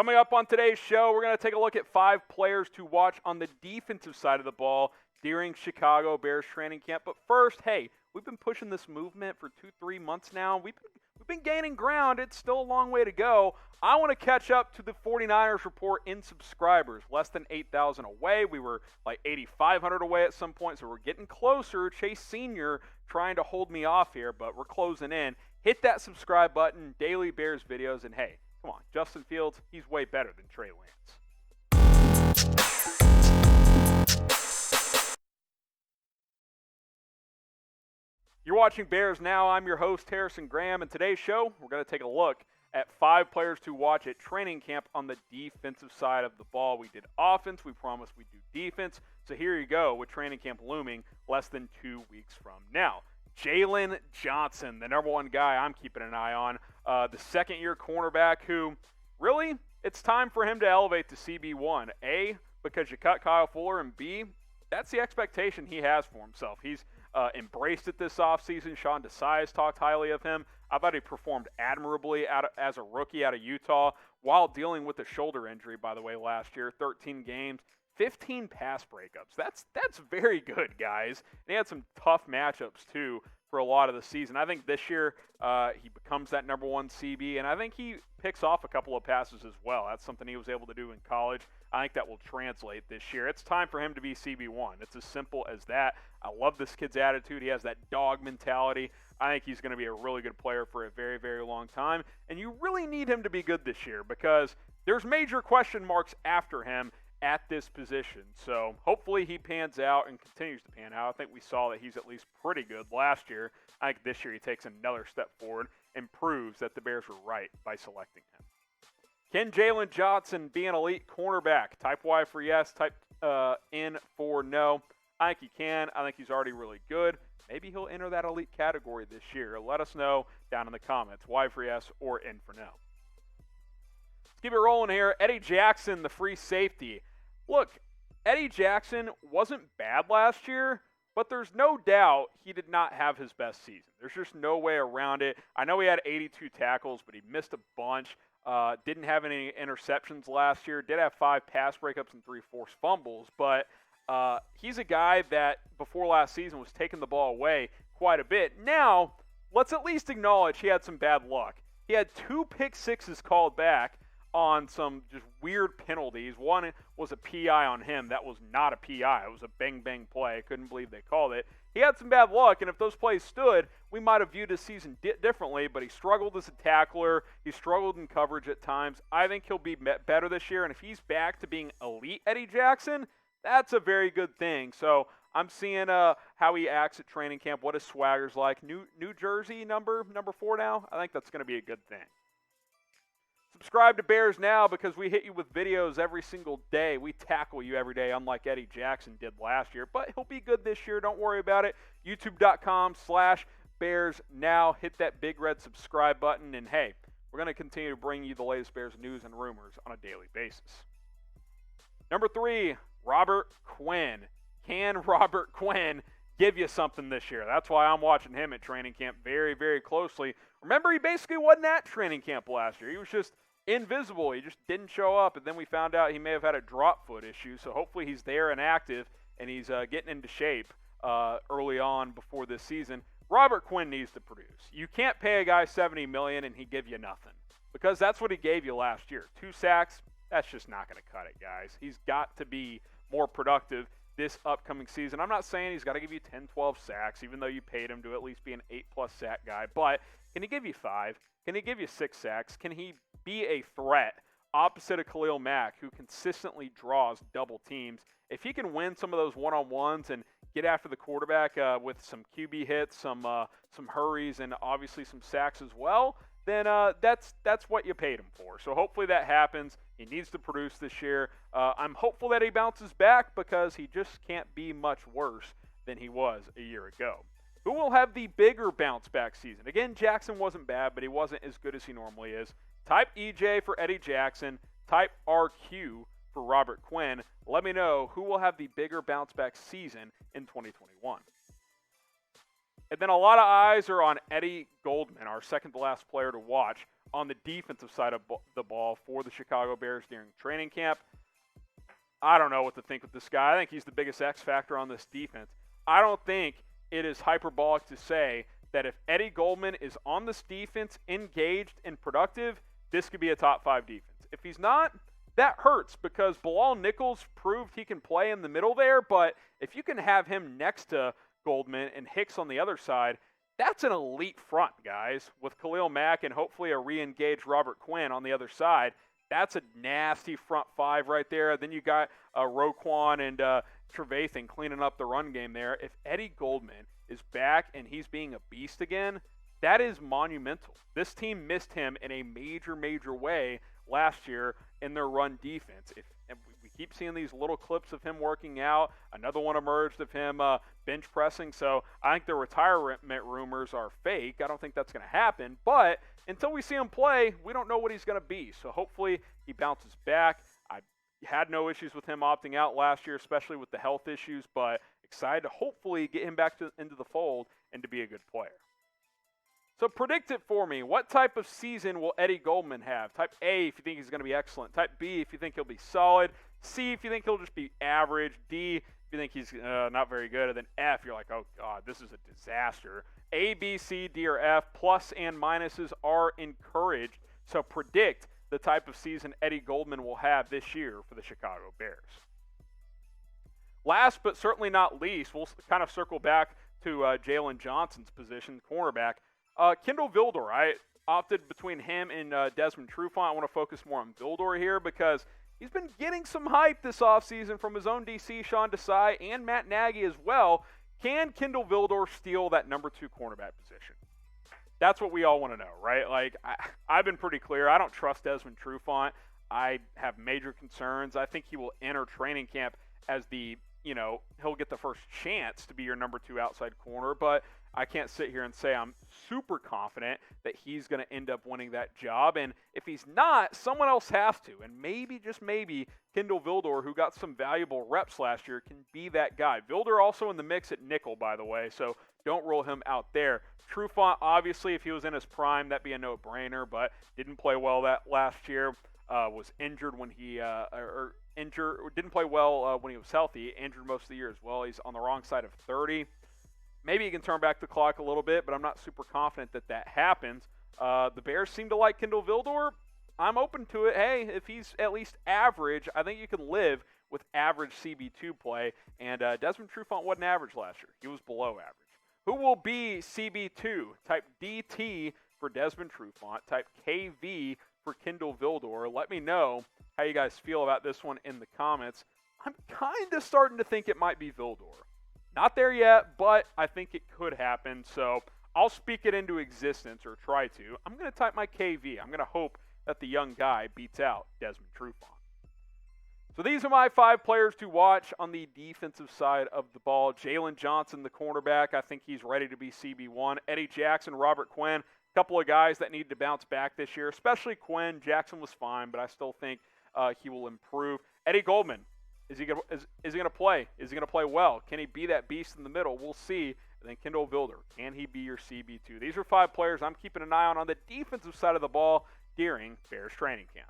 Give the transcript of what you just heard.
Coming up on today's show, we're going to take a look at 5 players to watch on the defensive side of the ball during Chicago Bears training camp. But first, hey, we've been pushing this movement for 2-3 months now. We've been gaining ground. It's still a long way to go. I want to catch up to the 49ers report in subscribers. Less than 8,000 away. We were like 8,500 away at some point, so we're getting closer. Chase Sr. trying to hold me off here, but we're closing in. Hit that subscribe button, daily Bears videos, and hey, come on, Justin Fields, he's way better than Trey Lance. You're watching Bears Now. I'm your host, Harrison Graham, and today's show, we're going to take a look at 5 players to watch at training camp on the defensive side of the ball. We did offense. We promised we'd do defense. So here you go with training camp looming less than 2 weeks from now. Jaylon Johnson, the number 1 guy I'm keeping an eye on, the second-year cornerback who, really, it's time for him to elevate to CB1. A, because you cut Kyle Fuller, and B, that's the expectation he has for himself. He's embraced it this offseason. Sean Desai has talked highly of him. I thought he performed admirably as a rookie out of Utah while dealing with a shoulder injury, by the way, last year. 13 games, 15 pass breakups. That's very good, guys. And he had some tough matchups, too, for a lot of the season. I think this year he becomes that number 1 CB, and I think he picks off a couple of passes as well. That's something he was able to do in college. I think that will translate this year. It's time for him to be CB1. It's as simple as that. I love this kid's attitude. He has that dog mentality. I think he's going to be a really good player for a very, very long time. And you really need him to be good this year because there's major question marks after him at this position. So hopefully he pans out and continues to pan out. I think we saw that he's at least pretty good last year. I think this year he takes another step forward and proves that the Bears were right by selecting him. Can Jaylon Johnson be an elite cornerback? Type Y for yes, type N for no. I think he can. I think he's already really good. Maybe he'll enter that elite category this year. Let us know down in the comments. Y for yes or N for no. Let's keep it rolling here. Eddie Jackson, the free safety. Look, Eddie Jackson wasn't bad last year, but there's no doubt he did not have his best season. There's just no way around it. I know he had 82 tackles, but he missed a bunch. Didn't have any interceptions last year. Did have 5 pass breakups and 3 forced fumbles, but he's a guy that before last season was taking the ball away quite a bit. Now, let's at least acknowledge he had some bad luck. He had 2 pick sixes called back on some just weird penalties. One was a PI on him. That was not a PI. It was a bang-bang play. I couldn't believe they called it. He had some bad luck, and if those plays stood, we might have viewed his season differently, but he struggled as a tackler. He struggled in coverage at times. I think he'll be better this year, and if he's back to being elite Eddie Jackson, that's a very good thing. So I'm seeing how he acts at training camp, what his swagger's like. New Jersey number 4 now. I think that's going to be a good thing. Subscribe to Bears Now because we hit you with videos every single day. We tackle you every day, unlike Eddie Jackson did last year. But he'll be good this year. Don't worry about it. YouTube.com/Bears Now. Hit that big red subscribe button. And, hey, we're going to continue to bring you the latest Bears news and rumors on a daily basis. Number 3, Robert Quinn. Can Robert Quinn give you something this year? That's why I'm watching him at training camp very, very closely. Remember, he basically wasn't at training camp last year. He was just invisible. He just didn't show up, and then we found out he may have had a drop foot issue, so hopefully he's there and active, and he's getting into shape early on before this season. Robert Quinn needs to produce. You can't pay a guy $70 million and he give you nothing, because that's what he gave you last year. 2 sacks, that's just not going to cut it, guys. He's got to be more productive this upcoming season. I'm not saying he's got to give you 10, 12 sacks, even though you paid him to at least be an 8+ sack guy, but can he give you 5? Can he give you 6 sacks? Can he be a threat opposite of Khalil Mack, who consistently draws double teams? If he can win some of those one-on-ones and get after the quarterback with some QB hits, some hurries, and obviously some sacks as well, then that's what you paid him for. So hopefully that happens. He needs to produce this year. I'm hopeful that he bounces back because he just can't be much worse than he was a year ago. Who will have the bigger bounce-back season? Again, Jackson wasn't bad, but he wasn't as good as he normally is. Type EJ for Eddie Jackson. Type RQ for Robert Quinn. Let me know who will have the bigger bounce-back season in 2021. And then a lot of eyes are on Eddie Goldman, our second-to-last player to watch on the defensive side of the ball for the Chicago Bears during training camp. I don't know what to think with this guy. I think he's the biggest X factor on this defense. I don't think it is hyperbolic to say that if Eddie Goldman is on this defense, engaged and productive, this could be a top 5 defense. If he's not, that hurts because Bilal Nichols proved he can play in the middle there, but if you can have him next to Goldman and Hicks on the other side, that's an elite front, guys. With Khalil Mack and hopefully a re-engaged Robert Quinn on the other side, that's a nasty front 5 right there. Then you got Roquan and Trevathan cleaning up the run game there. If Eddie Goldman is back and he's being a beast again, that is monumental. This team missed him in a major, major way last year in their run defense. And we keep seeing these little clips of him working out. Another one emerged of him bench pressing. So I think the retirement rumors are fake. I don't think that's going to happen. But until we see him play, we don't know what he's going to be. So hopefully he bounces back. I had no issues with him opting out last year, especially with the health issues, but excited to hopefully get him back into the fold and to be a good player. So predict it for me. What type of season will Eddie Goldman have? Type A if you think he's going to be excellent. Type B if you think he'll be solid. C if you think he'll just be average. D if you think he's not very good. And then F, you're like, oh, God, this is a disaster. A, B, C, D, or F, plus and minuses are encouraged. So predict the type of season Eddie Goldman will have this year for the Chicago Bears. Last but certainly not least, we'll kind of circle back to Jaylon Johnson's position, cornerback. Kendall Vildor, I opted between him and Desmond Trufant. I want to focus more on Vildor here because he's been getting some hype this offseason from his own DC, Sean Desai, and Matt Nagy as well. Can Kendall Vildor steal that number 2 cornerback position? That's what we all want to know, right? Like, I've been pretty clear. I don't trust Desmond Trufant. I have major concerns. I think he will enter training camp as he'll get the first chance to be your number 2 outside corner, but I can't sit here and say I'm super confident that he's going to end up winning that job. And if he's not, someone else has to. And maybe, just maybe, Kendall Vildor, who got some valuable reps last year, can be that guy. Vildor also in the mix at nickel, by the way, so don't rule him out there. Trufant, obviously, if he was in his prime, that'd be a no-brainer, but didn't play well that last year. Was injured when he didn't play well when he was healthy. Injured most of the year as well. He's on the wrong side of 30. Maybe he can turn back the clock a little bit, but I'm not super confident that happens. The Bears seem to like Kendall Vildor. I'm open to it. Hey, if he's at least average, I think you can live with average CB2 play. And Desmond Trufant wasn't average last year. He was below average. Who will be CB2? Type DT for Desmond Trufant. Type KV for Kendall Vildor. Let me know how you guys feel about this one in the comments. I'm kind of starting to think it might be Vildor. Not there yet, but I think it could happen. So I'll speak it into existence, or try to. I'm going to type my KV. I'm going to hope that the young guy beats out Desmond Trufant. So these are my 5 players to watch on the defensive side of the ball. Jaylon Johnson, the cornerback, I think he's ready to be CB1. Eddie Jackson, Robert Quinn, a couple of guys that need to bounce back this year, especially Quinn. Jackson was fine, but I still think he will improve. Eddie Goldman, is he going to play? Is he going to play well? Can he be that beast in the middle? We'll see. And then Kendall Vildor, can he be your CB2? These are 5 players I'm keeping an eye on the defensive side of the ball during Bears training camp.